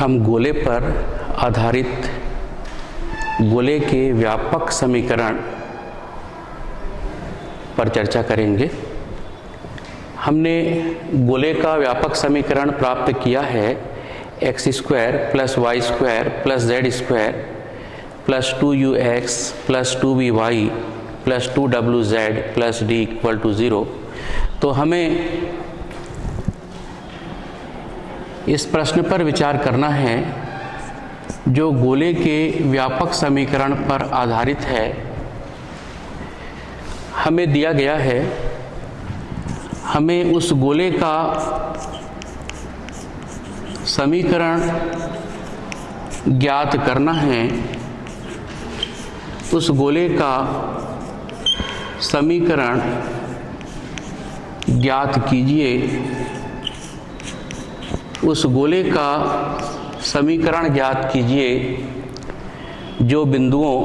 हम गोले पर आधारित गोले के व्यापक समीकरण पर चर्चा करेंगे। हमने गोले का व्यापक समीकरण प्राप्त किया है x square plus y square plus z square plus 2ux plus 2vy plus 2wz plus d equal to 0। तो हमें इस प्रश्न पर विचार करना है जो गोले के व्यापक समीकरण पर आधारित है। हमें दिया गया है, हमें उस गोले का समीकरण ज्ञात करना है। उस गोले का समीकरण ज्ञात कीजिए। उस गोले का समीकरण ज्ञात कीजिए जो बिंदुओं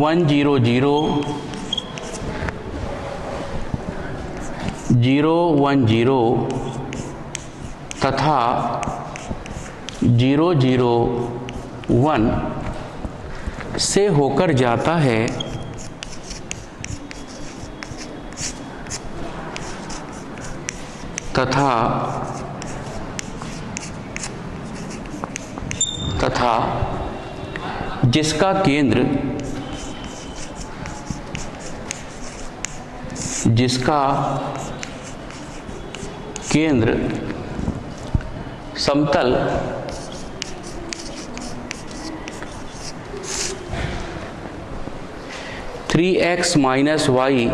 1 0 0 0 1 0 तथा 0 0 1 से होकर जाता है तथा जिसका केंद्र समतल three x minus y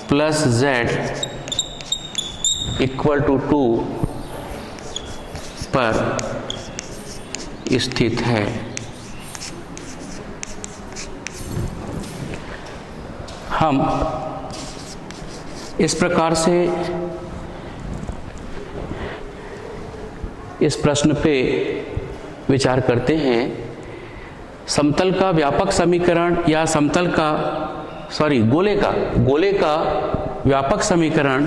plus z equal to 2 पर स्थित है। हम इस प्रकार से इस प्रश्न पे विचार करते हैं। समतल का व्यापक समीकरण या गोले का व्यापक समीकरण,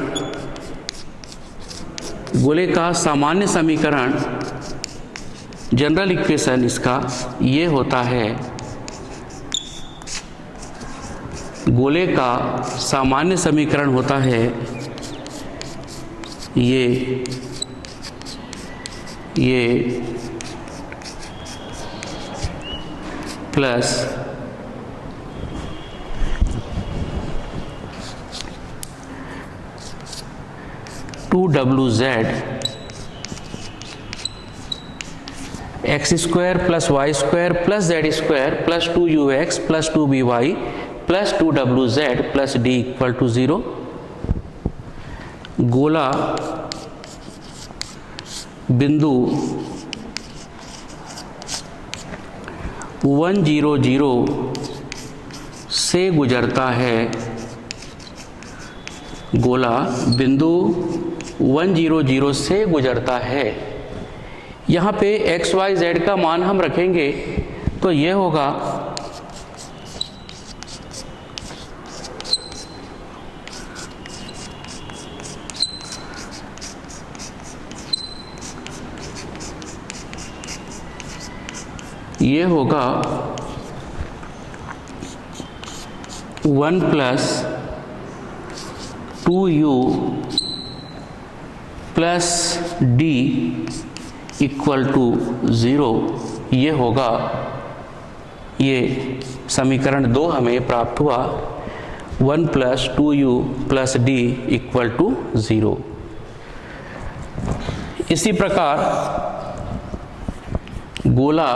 गोले का सामान्य समीकरण, जनरल इक्वेशन इसका ये होता है। गोले का सामान्य समीकरण होता है ये प्लस टू डब्ल्यू z x square plus y square plus z square plus 2ux plus 2vy plus 2wz plus d equal to 0। गोला बिंदु 1 0 0 से गुजरता है। गोला बिंदु 1 0 0 से गुजरता है। यहाँ पे x y z का मान हम रखेंगे तो ये होगा होगा 1 plus 2u plus d equal to 0। ये होगा, ये समीकरण 2 हमें प्राप्त हुआ 1 plus 2u plus d equal to 0। इसी प्रकार गोला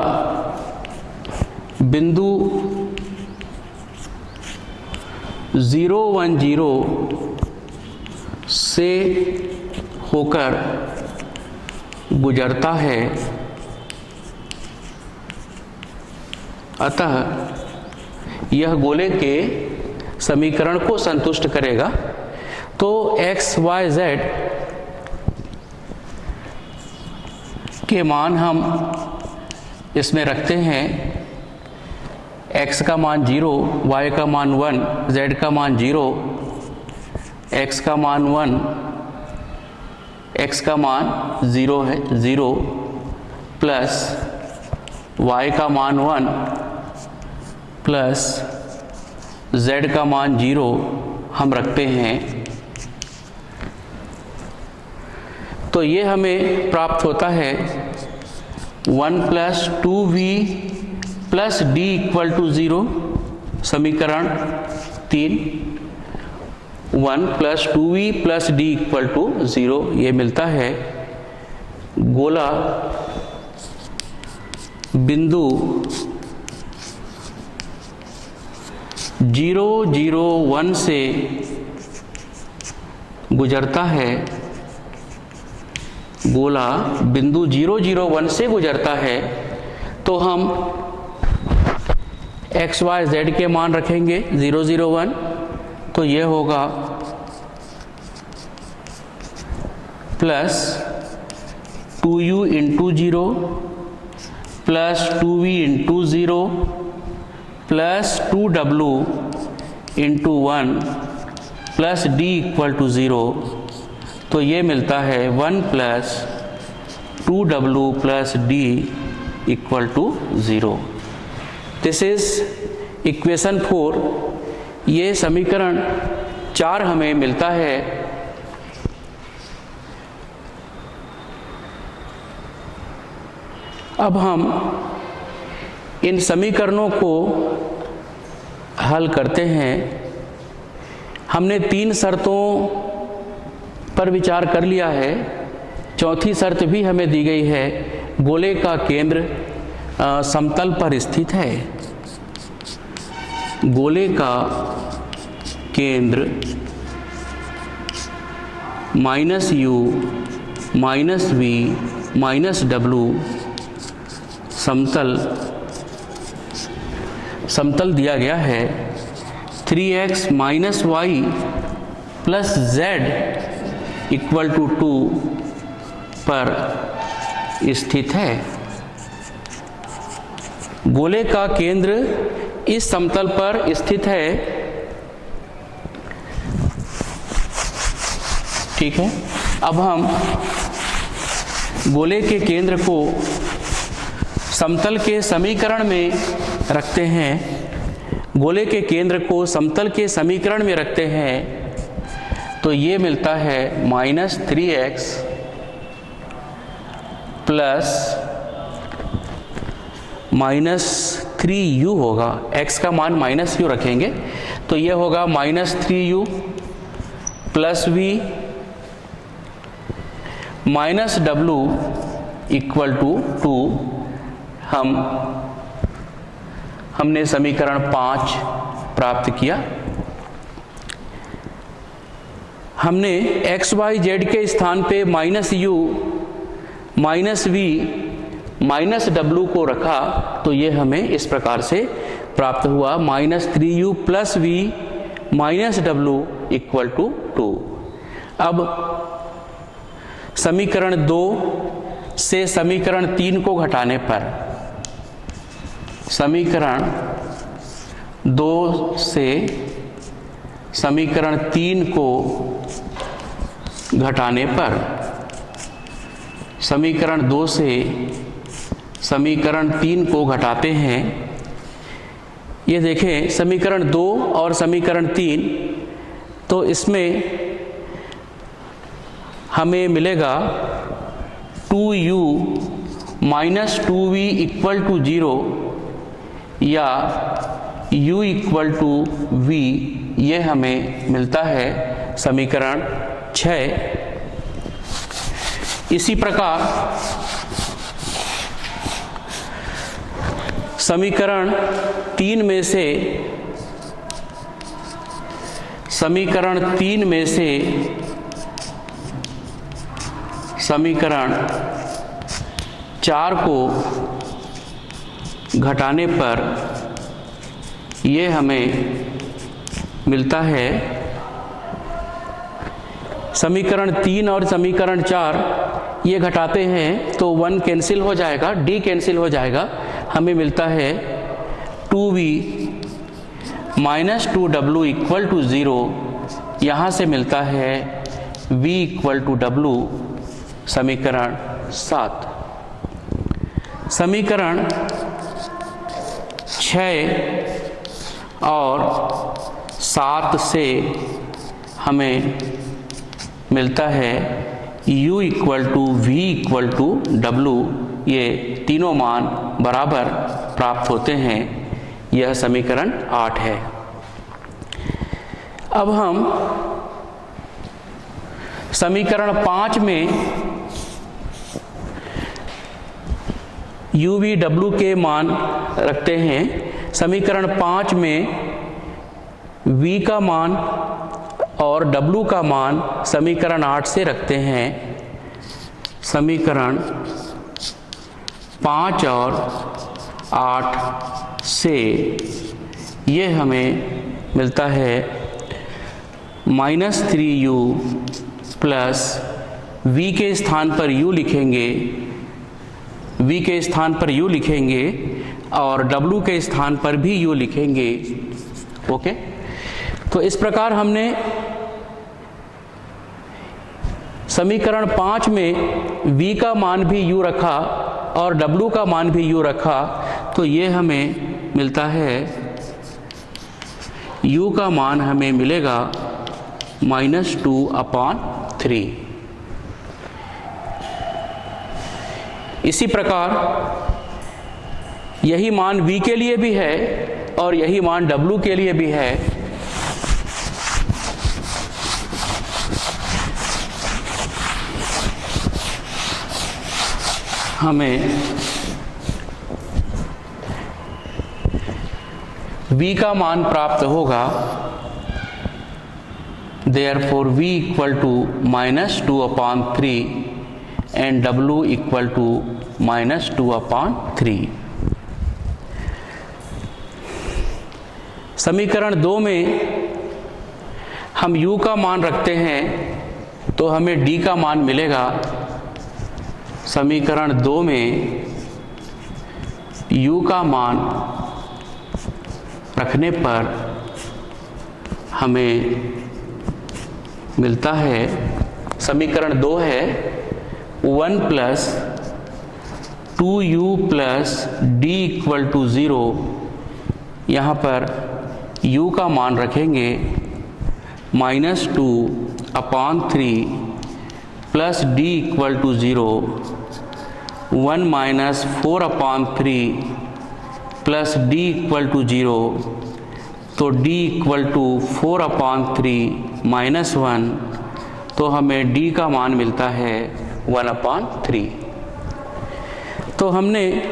बिंदु 0 1 0 से होकर गुजरता है। अतः यह गोले के समीकरण को संतुष्ट करेगा। तो x y z के मान हम इसमें रखते हैं x का मान 0, y का मान 1, z का मान 0, x का मान 1, x का मान 0 है 0 प्लस y का मान 1 प्लस z का मान 0 हम रखते हैं। तो ये हमें प्राप्त होता है 1 plus 2v plus d equal to 0, समीकरण 3। 1 plus 2v plus d equal to 0, ये मिलता है। गोला बिंदु 0, 0, 1 से गुजरता है। गोला बिंदु 0, 0, 1 से गुजरता है, तो हम x, y, z के मान रखेंगे 0, 0, 1, तो ये होगा plus 2u into 0 plus 2v into 0 plus 2w into 1 plus d equal to 0, तो ये मिलता है 1 plus 2w plus d equal to 0। This is equation 4। ये समीकरण 4 हमें मिलता है। अब हम इन समीकरणों को हल करते हैं। हमने 3 शर्तों पर विचार कर लिया है। चौथी शर्त भी हमें दी गई है। गोले का केंद्र समतल पर स्थित है। गोले का केंद्र -u -v -w समतल दिया गया है। 3x y plus z equal to 2 पर स्थित है। गोले का केंद्र इस समतल पर स्थित है। ठीक है, अब हम गोले के केंद्र को समतल के समीकरण में रखते हैं। गोले के केंद्र को समतल के समीकरण में रखते हैं, तो ये मिलता है -3x प्लस -3u होगा। x का मान -u रखेंगे, तो ये होगा -3u plus v -w equal to 2। हमने समीकरण 5 प्राप्त किया। हमने x, y, z के स्थान पे -u -v -w को रखा, तो ये हमें इस प्रकार से प्राप्त हुआ -3u plus v -w equal to 2। अब समीकरण 2 से समीकरण 3 को घटाने पर, समीकरण 2 से समीकरण 3 को घटाने पर, समीकरण 2 से समीकरण 3 को घटाते हैं। ये देखें, समीकरण 2 और समीकरण 3, तो इसमें हमें मिलेगा 2u minus 2v equal to 0 या u इक्वल टू v, ये हमें मिलता है समीकरण 6। इसी प्रकार समीकरण 3 में से समीकरण 4 को घटाने पर ये हमें मिलता है समीकरण 3 और समीकरण 4 ये घटाते हैं तो 1 कैंसिल हो जाएगा, d कैंसिल हो जाएगा, हमें मिलता है 2v minus 2w equal to 0। यहाँ से मिलता है v इक्वल टू w, समीकरण 7। समीकरण 6 और 7 से हमें मिलता है u equal to v equal to w, ये तीनों मान बराबर प्राप्त होते हैं। यह समीकरण 8 है। अब हम समीकरण 5 में u v w के मान रखते हैं। समीकरण 5 में v का मान और w का मान समीकरण 8 से रखते हैं। समीकरण 5 और 8 से ये हमें मिलता है -3u प्लस v के स्थान पर u लिखेंगे, v के स्थान पर u लिखेंगे और w के स्थान पर भी u लिखेंगे। ओके, तो इस प्रकार हमने समीकरण 5 में v का मान भी u रखा और w का मान भी u रखा, तो ये हमें मिलता है u का मान हमें मिलेगा -2/3। इसी प्रकार यही मान v के लिए भी है और यही मान w के लिए भी है। हमें v का मान प्राप्त होगा, therefore v equal to -2/3 and w equal to -2/3। समीकरण 2 में हम u का मान रखते हैं तो हमें d का मान मिलेगा। समीकरण 2 में u का मान रखने पर हमें मिलता है, समीकरण 2 है 1 plus 2u plus d equal to 0। यहाँ पर u का मान रखेंगे -2/3 plus d equal to 0, 1 minus 4/3 plus d equal to 0, तो d इक्वल टू 4/3 माइनस 1, तो हमें d का मान मिलता है 1/3। तो हमने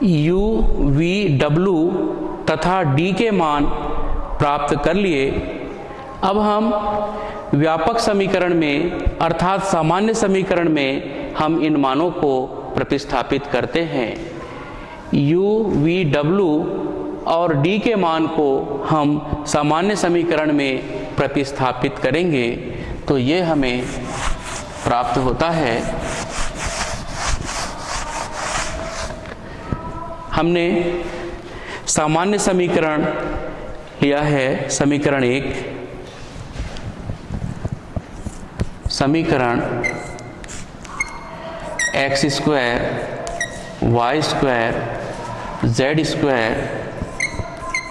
u, v, w तथा d के मान प्राप्त कर लिए। अब हम व्यापक समीकरण में अर्थात सामान्य समीकरण में हम इन मानों को प्रतिस्थापित करते हैं। u, v, w और d के मान को हम सामान्य समीकरण में प्रतिस्थापित करेंगे तो ये हमें प्राप्त होता है। हमने सामान्य समीकरण लिया है, समीकरण 1, समीकरण x square y square z square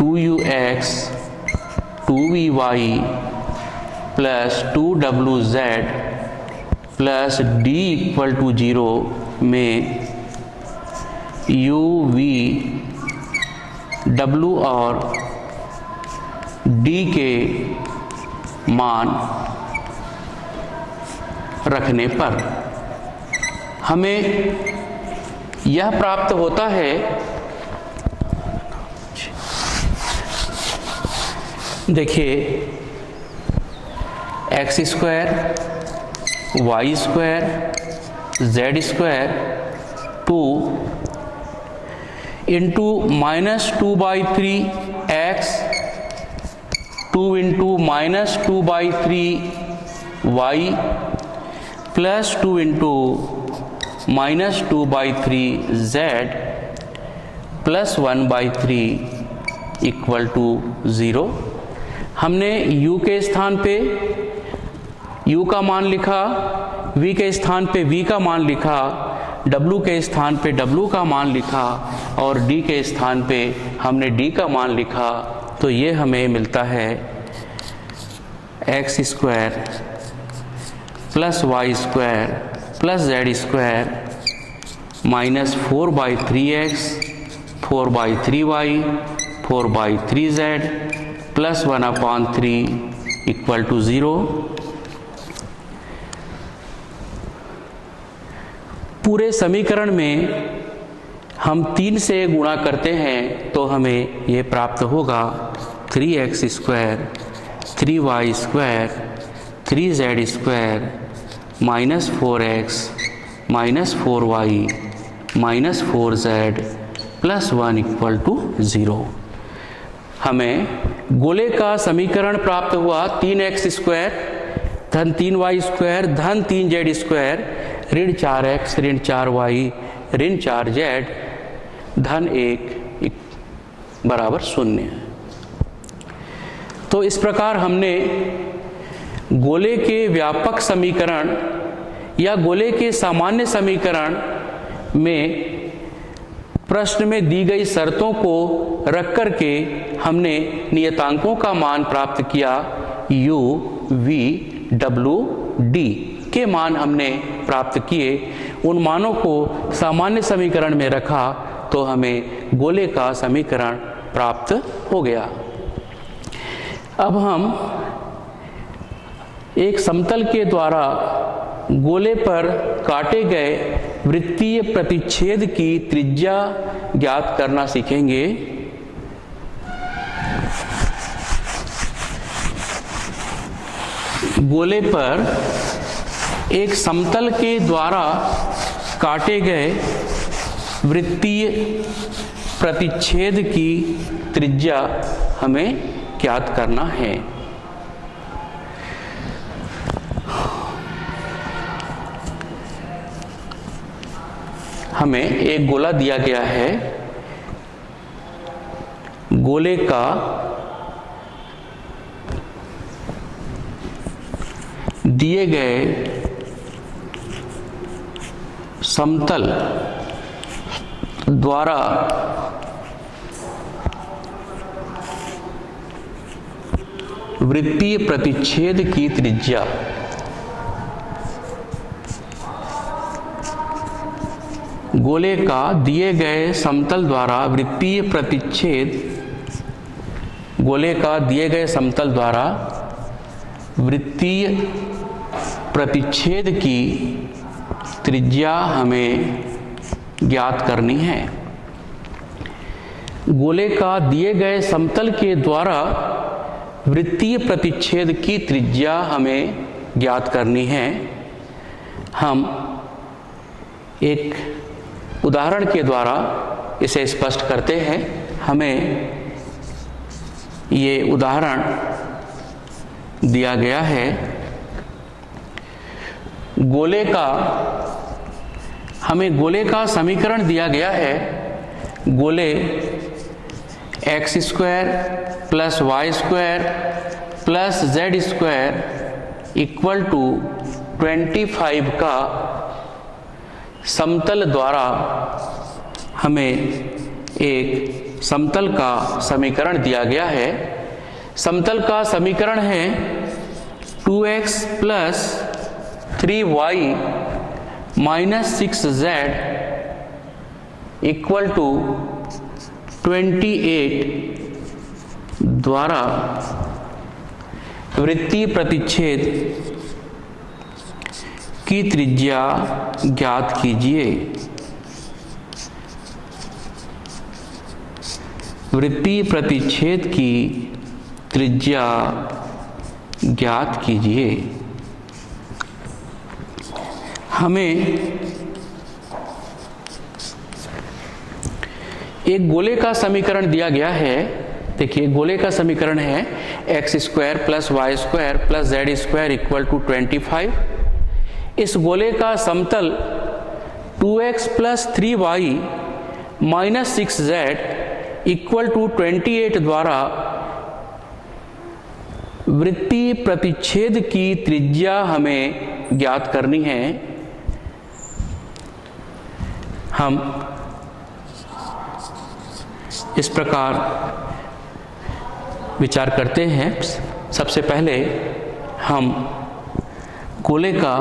2ux 2vy plus 2wz plus d equal to 0 में u, v, w और d के मान रखने पर हमें यह प्राप्त होता है। देखिए x square y square z square 2 into -2/3 x 2 into -2/3 y plus 2 into -2/3z plus 1/3 equal to 0। हमने u के स्थान पे u का मान लिखा, v के स्थान पे v का मान लिखा, w के स्थान पे w का मान लिखा और d के स्थान पे हमने d का मान लिखा। तो ये हमें मिलता है x square plus y square plus z square minus 4/3x 4/3y 4/3z plus 1/3 equal to 0। पूरे समीकरण में हम 3 से गुणा करते हैं तो हमें ये प्राप्त होगा 3x square 3y square 3z square minus 4x minus 4y minus 4z plus 1 equal to 0। हमें गोले का समीकरण प्राप्त हुआ 3x स्क्वायर धन 3y स्क्वायर धन 3z स्क्वायर ऋण 4x ऋण 4y ऋण 4z धन 1 बराबर 0। तो इस प्रकार हमने गोले के व्यापक समीकरण या गोले के सामान्य समीकरण में प्रश्न में दी गई शर्तों को रख करके हमने नियतांकों का मान प्राप्त किया। u, v, w, d के मान हमने प्राप्त किए। उन मानों को सामान्य समीकरण में रखा तो हमें गोले का समीकरण प्राप्त हो गया। अब हम एक समतल के द्वारा गोले पर काटे गए वृत्तीय प्रतिच्छेद की त्रिज्या ज्ञात करना सीखेंगे। गोले पर एक समतल के द्वारा काटे गए वृत्तीय प्रतिच्छेद की त्रिज्या हमें ज्ञात करना है। हमें एक गोला दिया गया है। गोले का दिए गए समतल द्वारा वृत्तीय प्रतिच्छेद की त्रिज्या गोले का दिए गए समतल द्वारा वृत्तीय प्रतिच्छेद गोले का दिए गए समतल द्वारा वृत्तीय प्रतिच्छेद की त्रिज्या हमें ज्ञात करनी है। गोले का दिए गए समतल के द्वारा वृत्तीय प्रतिच्छेद की त्रिज्या हमें ज्ञात करनी है। हम एक उदाहरण के द्वारा इसे स्पष्ट करते हैं। हमें ये उदाहरण दिया गया है। हमें गोले का समीकरण दिया गया है। गोले x square plus y square plus z square equal to 25 का समतल द्वारा हमें एक समतल का समीकरण दिया गया है। समतल का समीकरण है 2x plus 3y minus 6z equal to 28 द्वारा वृत्तीय प्रतिच्छेद की त्रिज्या ज्ञात कीजिए। वृत्तीय प्रतिच्छेद की त्रिज्या ज्ञात कीजिए। हमें एक गोले का समीकरण दिया गया है। देखिए, गोले का समीकरण है x square plus y square plus z square equal to 25। इस गोले का समतल 2x + 3y - 6z = 28 द्वारा वृत्तीय प्रतिच्छेद की त्रिज्या हमें ज्ञात करनी है। हम इस प्रकार विचार करते हैं। सबसे पहले हम गोले का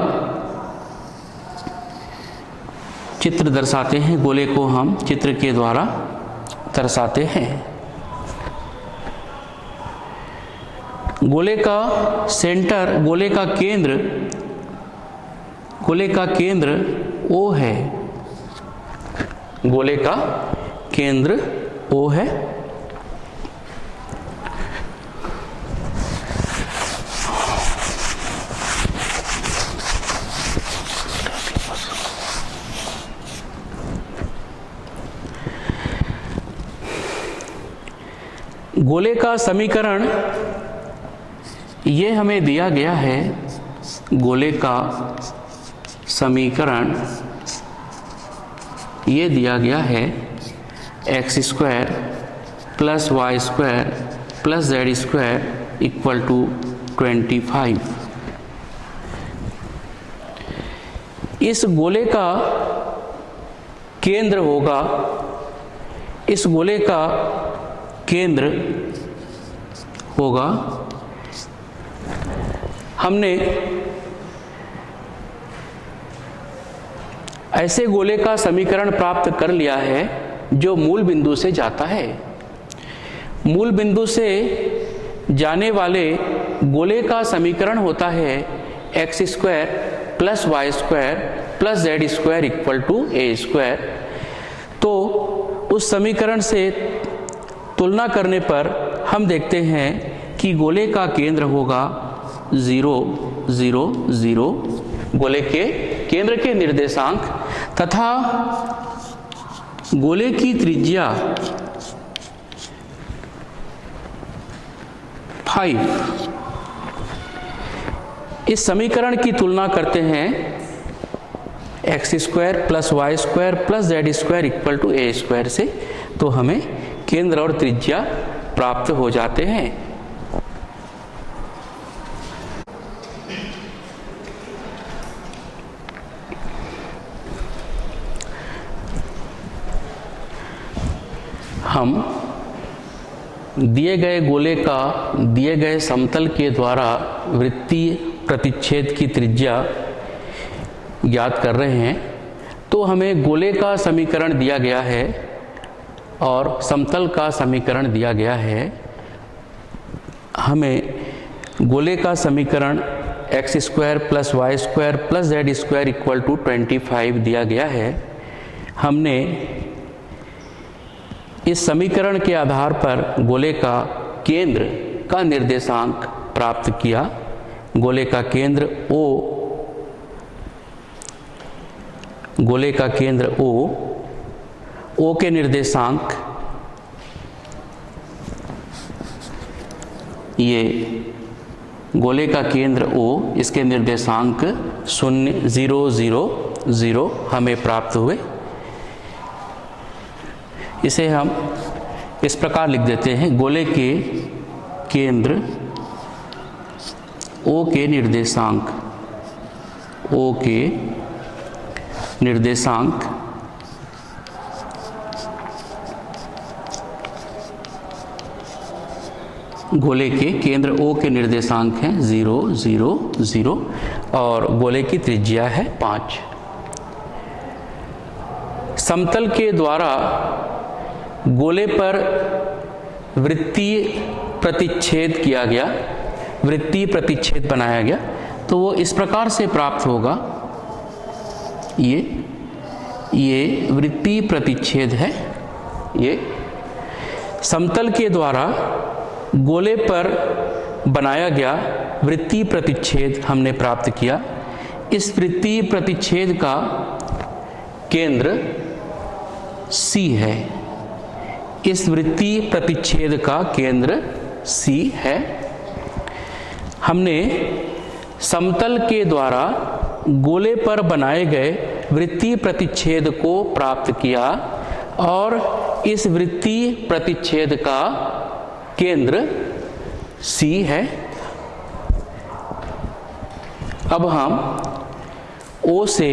चित्र दर्शाते हैं। गोले को हम चित्र के द्वारा दर्शाते हैं। गोले का सेंटर, गोले का केंद्र O है। गोले का केंद्र O है। गोले का समीकरण ये हमें दिया गया है। गोले का समीकरण ये दिया गया है x² + y² + z² = 25। इस गोले का केंद्र होगा, इस गोले का केंद्र होगा, हमने ऐसे गोले का समीकरण प्राप्त कर लिया है जो मूल बिंदु से जाता है। मूल बिंदु से जाने वाले गोले का समीकरण होता है x² + y² + z² = a²। तो उस समीकरण से तुलना करने पर हम देखते हैं कि गोले का केंद्र होगा 0, 0, 0, गोले के केंद्र के निर्देशांक, तथा गोले की त्रिज्या 5। इस समीकरण की तुलना करते हैं x² + y² + z² = a² से, तो हमें केंद्र और त्रिज्या प्राप्त हो जाते हैं। हम दिए गए गोले का दिए गए समतल के द्वारा वृत्तीय प्रतिच्छेद की त्रिज्या ज्ञात कर रहे हैं। तो हमें गोले का समीकरण दिया गया है और समतल का समीकरण दिया गया है। हमें गोले का समीकरण x² + y² + z² = 25 दिया गया है। हमने इस समीकरण के आधार पर गोले का केंद्र का निर्देशांक प्राप्त किया। गोले का केंद्र O, गोले का केंद्र O के निर्देशांक ये गोले का केंद्र O, इसके निर्देशांक 0, 0, 0, 0 हमें प्राप्त हुए। इसे हम इस प्रकार लिख देते हैं। गोले के केंद्र O के निर्देशांक, O के निर्देशांक गोले के केंद्र O के निर्देशांक हैं 0, 0, 0 और गोले की त्रिज्या है 5। समतल के द्वारा गोले पर वृत्तीय प्रतिच्छेद किया गया, वृत्तीय प्रतिच्छेद बनाया गया, तो वो इस प्रकार से प्राप्त होगा। ये वृत्तीय प्रतिच्छेद है। ये समतल के द्वारा गोले पर बनाया गया वृत्तीय प्रतिच्छेद हमने प्राप्त किया। इस वृत्तीय प्रतिच्छेद का केंद्र C है। इस वृत्तीय प्रतिच्छेद का केंद्र C है। हमने समतल के द्वारा गोले पर बनाए गए वृत्तीय प्रतिच्छेद को प्राप्त किया और इस वृत्तीय प्रतिच्छेद का केंद्र C है। अब हम O से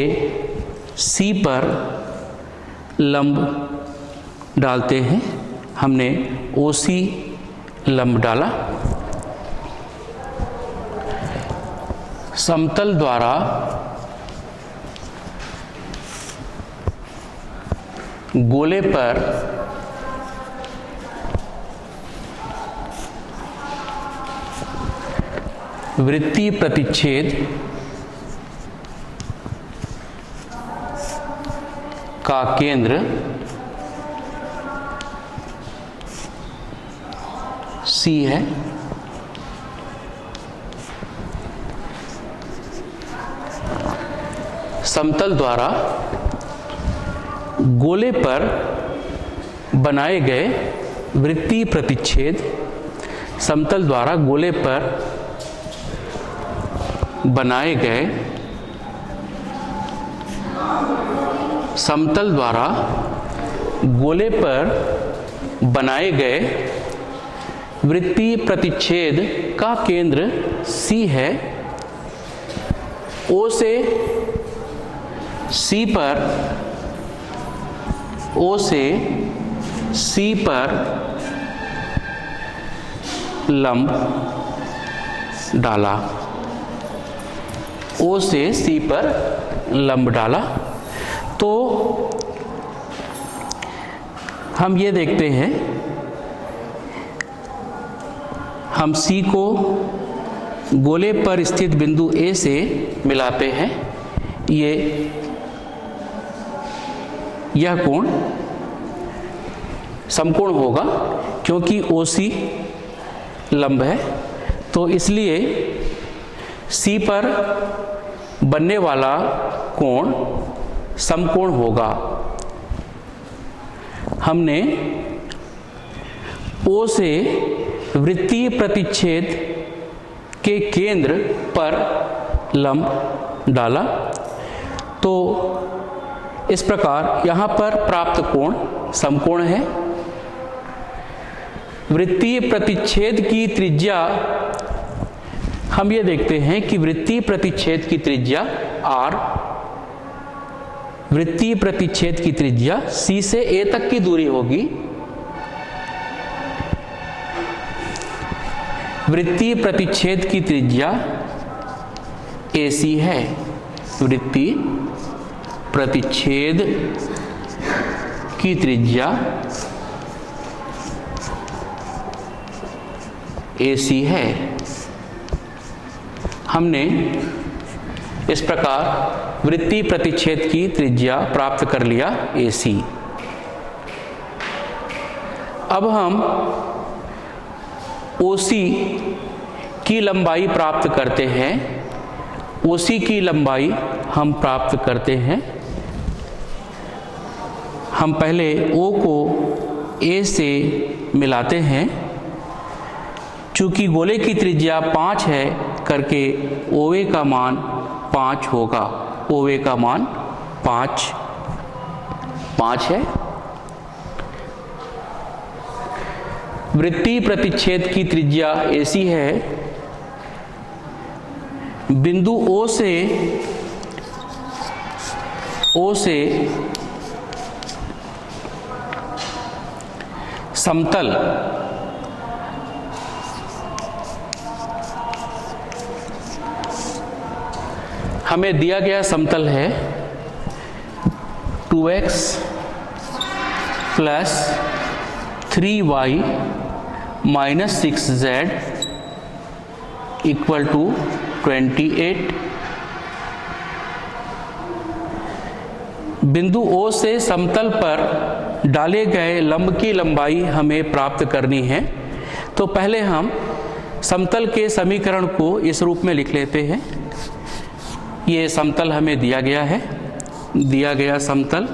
C पर लंब डालते हैं। हमने OC लंब डाला। समतल द्वारा गोले पर वृत्तीय प्रतिच्छेद का केंद्र C है। समतल द्वारा गोले पर बनाए गए वृत्तीय प्रतिच्छेद, समतल द्वारा गोले पर बनाए गए समतल द्वारा गोले पर बनाए गए वृत्तीय प्रतिच्छेद का केंद्र C है। O से C पर लंब डाला। O से C पर लंब डाला तो हम ये देखते हैं, हम C को गोले पर स्थित बिंदु A से मिलाते हैं। यह कोण समकोण होगा क्योंकि OC लंब है, तो इसलिए C पर बनने वाला कोण समकोण होगा। हमने O से वृत्तीय प्रतिच्छेद के केंद्र पर लंब डाला तो इस प्रकार यहाँ पर प्राप्त कोण समकोण है। वृत्तीय प्रतिच्छेद की त्रिज्या, हम ये देखते हैं कि वृत्तीय प्रतिच्छेद की त्रिज्या R, वृत्तीय प्रतिच्छेद की त्रिज्या C से A तक की दूरी होगी। वृत्तीय प्रतिच्छेद की त्रिज्या AC है। वृत्तीय प्रतिच्छेद की त्रिज्या AC है। हमने इस प्रकार वृत्तीय प्रतिच्छेद की त्रिज्या प्राप्त कर लिया AC। अब हम OC की लंबाई प्राप्त करते हैं। OC की लंबाई हम प्राप्त करते हैं। हम पहले O को A से मिलाते हैं। चूंकि गोले की त्रिज्या 5 है करके OA का मान 5 होगा। OA का मान 5 है। वृत्तीय प्रतिच्छेद की त्रिज्या AC है। बिंदु O से समतल हमें दिया गया समतल है 2x plus 3y minus 6z equal to 28। बिंदु O से समतल पर डाले गए लंब की लंबाई हमें प्राप्त करनी है। तो पहले हम समतल के समीकरण को इस रूप में लिख लेते हैं। ये समतल हमें दिया गया है, दिया गया समतल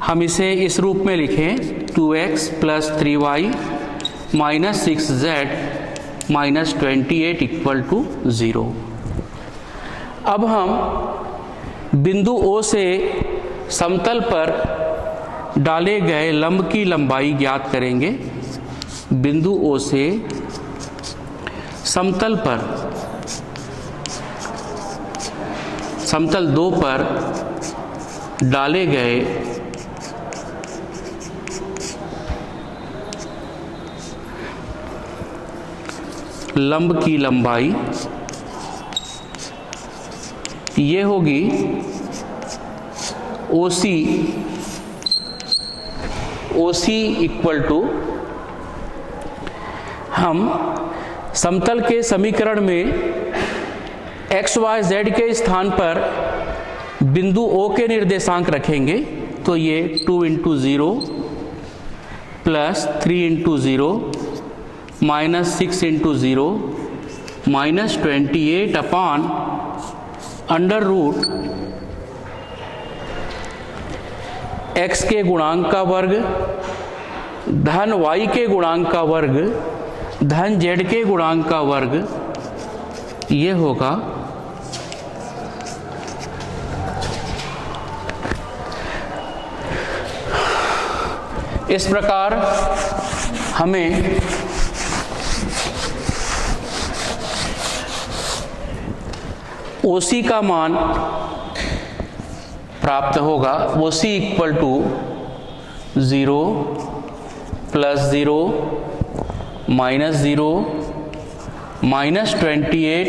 हम इसे इस रूप में लिखें 2x plus 3y minus 6z minus 28 equal to 0। अब हम बिंदु O से समतल पर डाले गए लंब की लंबाई ज्ञात करेंगे। बिंदु O से समतल 2 पर डाले गए लंब की लंबाई ये होगी OC इक्वल टू, हम समतल के समीकरण में x, y, z के स्थान पर बिंदु O के निर्देशांक रखेंगे, तो ये 2 × 0 plus 3 × 0 minus 6 × 0 minus 28 upon under root x के गुणांक का वर्ग धन y के गुणांक का वर्ग धन z के गुणांक का वर्ग, ये होगा इस प्रकार। हमें OC का मान प्राप्त होगा। OC equal to 0 plus 0 minus 0 minus 28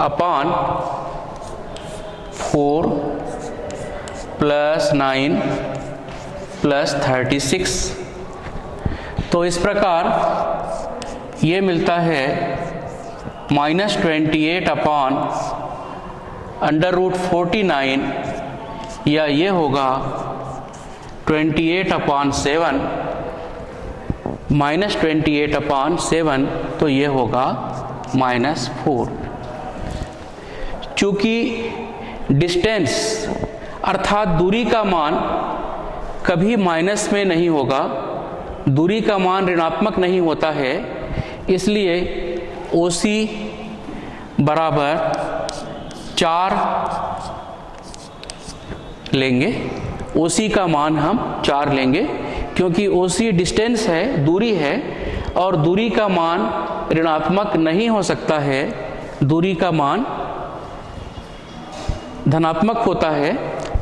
upon 4 plus 9 plus 36। तो इस प्रकार ये मिलता है माइनस 28 अपॉन अंडर रूट 49, या ये होगा 28 अपॉन 7 माइनस 28 अपॉन 7, तो ये होगा -4। चूँकि डिस्टेंस अर्थात दूरी का मान कभी माइनस में नहीं होगा, दूरी का मान ऋणात्मक नहीं होता है, इसलिए OC बराबर 4 लेंगे। OC का मान हम 4 लेंगे, क्योंकि OC डिस्टेंस है, दूरी है, और दूरी का मान ऋणात्मक नहीं हो सकता है, दूरी का मान धनात्मक होता है,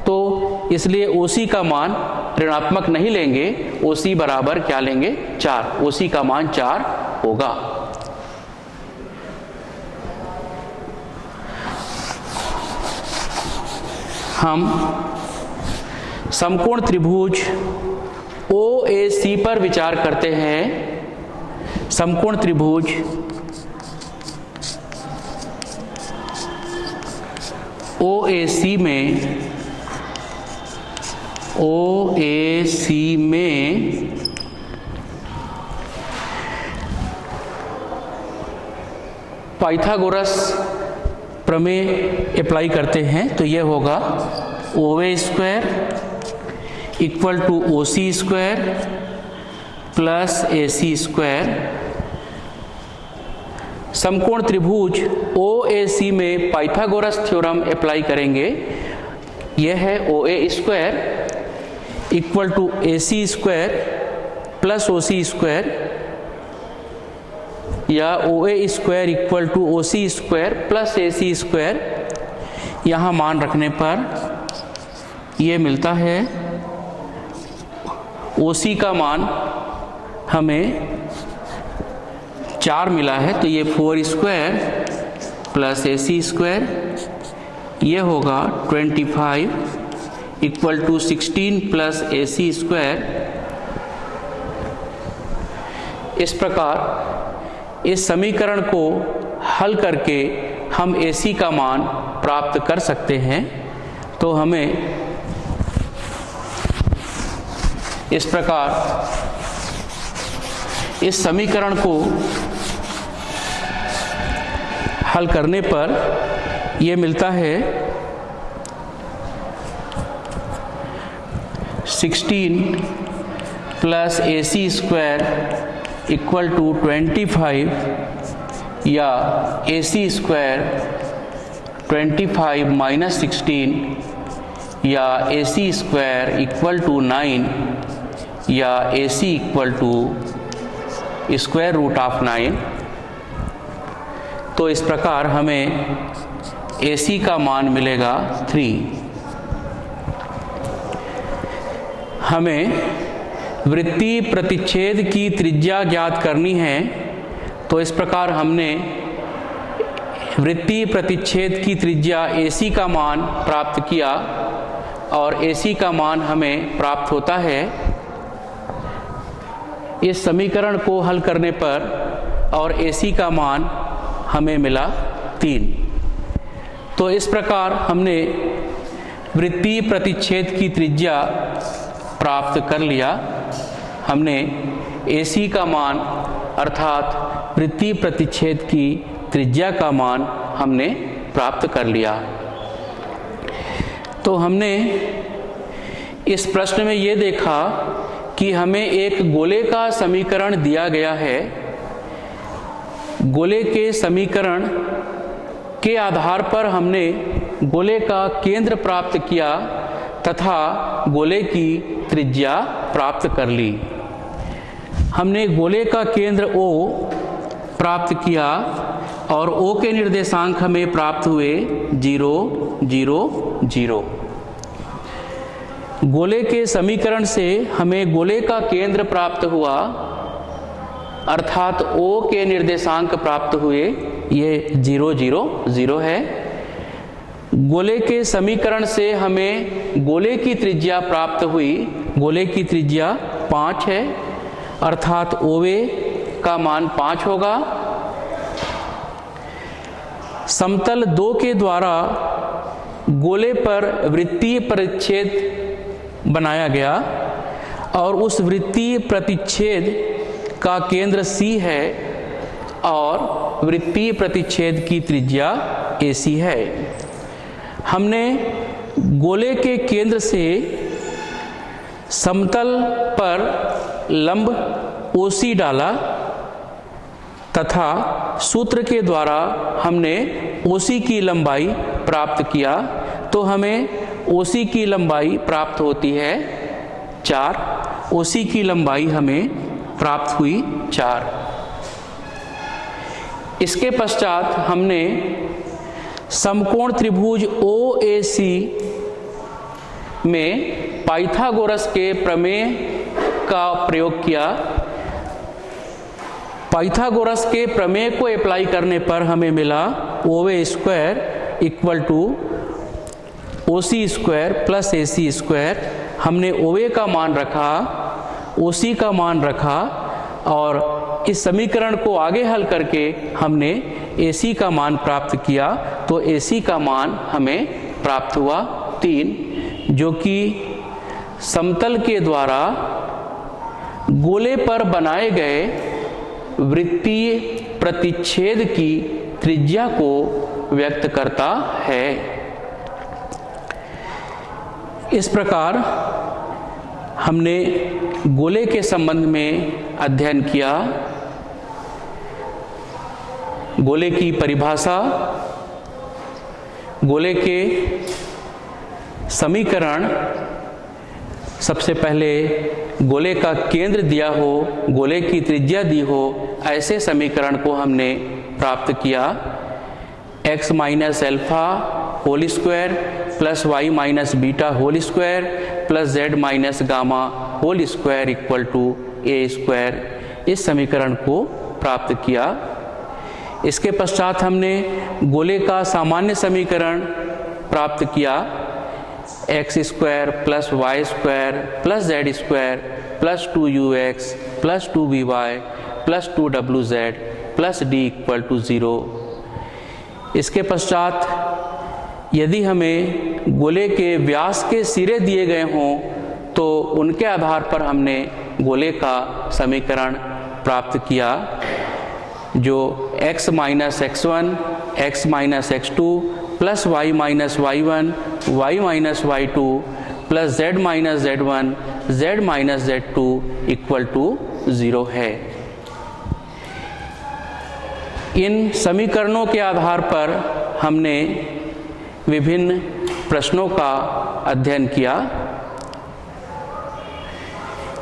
तो इसलिए OC का मान ऋणात्मक नहीं लेंगे। OC बराबर क्या लेंगे? 4। OC का मान 4 होगा। हम समकोण त्रिभुज OAC पर विचार करते हैं। समकोण त्रिभुज OAC में पाइथागोरस प्रमेय अप्लाई करते हैं, तो ये होगा OA² equal to OC² plus AC²। समकोण त्रिभुज OAC में पाइथागोरस थ्योरम अप्लाई करेंगे। यह है OA² equal to AC² plus OC² या OA² equal to OC² plus AC²। यहाँ मान रखने पर ये मिलता है, OC का मान हमें 4 मिला है, तो ये 4² प्लस AC², ये होगा 25 इक्वल टू 16 प्लस AC²। इस प्रकार इस समीकरण को हल करके हम AC का मान प्राप्त कर सकते हैं। तो हमें इस प्रकार इस समीकरण को हल करने पर ये मिलता है 16 प्लस AC² इक्वल टू 25 या AC² 25 माइनस 16 या AC स्क्वायर इक्वल टू 9 या AC equal to square root of 9। तो इस प्रकार हमें AC का मान मिलेगा 3। हमें वृत्तीय प्रतिच्छेद की त्रिज्या ज्ञात करनी है। तो इस प्रकार हमने वृत्तीय प्रतिच्छेद की त्रिज्या AC का मान प्राप्त किया और AC का मान हमें प्राप्त होता है इस समीकरण को हल करने पर, और AC का मान हमें मिला 3। तो इस प्रकार हमने वृत्तीय प्रतिच्छेद की त्रिज्या प्राप्त कर लिया। हमने AC का मान अर्थात वृत्तीय प्रतिच्छेद की त्रिज्या का मान हमने प्राप्त कर लिया। तो हमने इस प्रश्न में ये देखा कि हमें एक गोले का समीकरण दिया गया है। गोले के समीकरण के आधार पर हमने गोले का केंद्र प्राप्त किया तथा गोले की त्रिज्या प्राप्त कर ली। हमने गोले का केंद्र O प्राप्त किया और O के निर्देशांक हमें प्राप्त हुए 0, 0, 0। गोले के समीकरण से हमें गोले का केंद्र प्राप्त हुआ अर्थात O के निर्देशांक प्राप्त हुए, ये 0, 0, 0 है। गोले के समीकरण से हमें गोले की त्रिज्या प्राप्त हुई। गोले की त्रिज्या 5 है अर्थात OA का मान 5 होगा। समतल 2 के द्वारा गोले पर वृत्तीय प्रतिच्छेद बनाया गया और उस वृत्तीय प्रतिच्छेद का केंद्र C है और वृत्तीय प्रतिच्छेद की त्रिज्या AC है। हमने गोले के केंद्र से समतल पर लंब OC डाला तथा सूत्र के द्वारा हमने OC की लंबाई प्राप्त किया। तो हमें OC की लंबाई प्राप्त होती है 4। OC की लंबाई हमें प्राप्त हुई 4। इसके पश्चात हमने समकोण त्रिभुज OAC में पाइथागोरस के प्रमेय का प्रयोग किया। पाइथागोरस के प्रमेय को अप्लाई करने पर हमें मिला OA square equal to OC square plus AC square. हमने OA का मान रखा, OC का मान रखा और इस समीकरण को आगे हल करके हमने AC का मान प्राप्त किया। तो AC का मान हमें प्राप्त हुआ 3, जो कि समतल के द्वारा गोले पर बनाए गए वृत्तीय प्रतिच्छेद की त्रिज्या को व्यक्त करता है। इस प्रकार हमने गोले के संबंध में अध्ययन किया। गोले की परिभाषा, गोले के समीकरण, सबसे पहले गोले का केंद्र दिया हो, गोले की त्रिज्या दी हो, ऐसे समीकरण को हमने प्राप्त किया। x minus alpha whole square plus y minus beta whole square plus z minus gamma whole square equal to a square, इस समीकरण को प्राप्त किया। इसके पश्चात हमने गोले का सामान्य समीकरण प्राप्त किया। X square plus y square plus z square plus 2ux plus 2by plus 2wz plus d equal to 0। इसके पश्चात यदि हमें गोले के व्यास के सिरे दिए गए हों तो उनके आधार पर हमने गोले का समीकरण प्राप्त किया, जो x minus x1 x minus x2 plus y minus y1 y minus y2 plus z minus z1 z minus z2 equal to 0 है। इन समीकरणों के आधार पर हमने विभिन्न प्रश्नों का अध्ययन किया।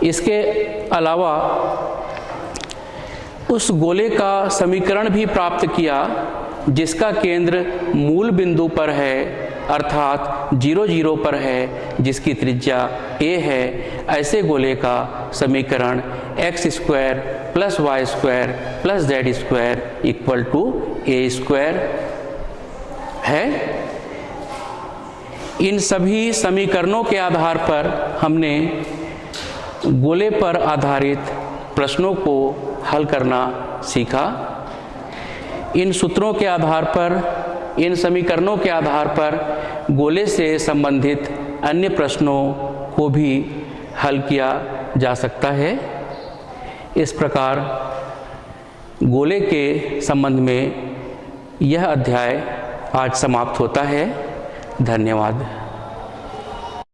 इसके अलावा उस गोले का समीकरण भी प्राप्त किया जिसका केंद्र मूल बिंदु पर है, अर्थात 0, 0 पर है, जिसकी त्रिज्या a है। ऐसे गोले का समीकरण x² + y² + z² = a² है। इन सभी समीकरणों के आधार पर हमने गोले पर आधारित प्रश्नों को हल करना सीखा। इन सूत्रों के आधार पर, इन समीकरणों के आधार पर गोले से संबंधित अन्य प्रश्नों को भी हल किया जा सकता है। इस प्रकार गोले के संबंध में यह अध्याय आज समाप्त होता है। धन्यवाद।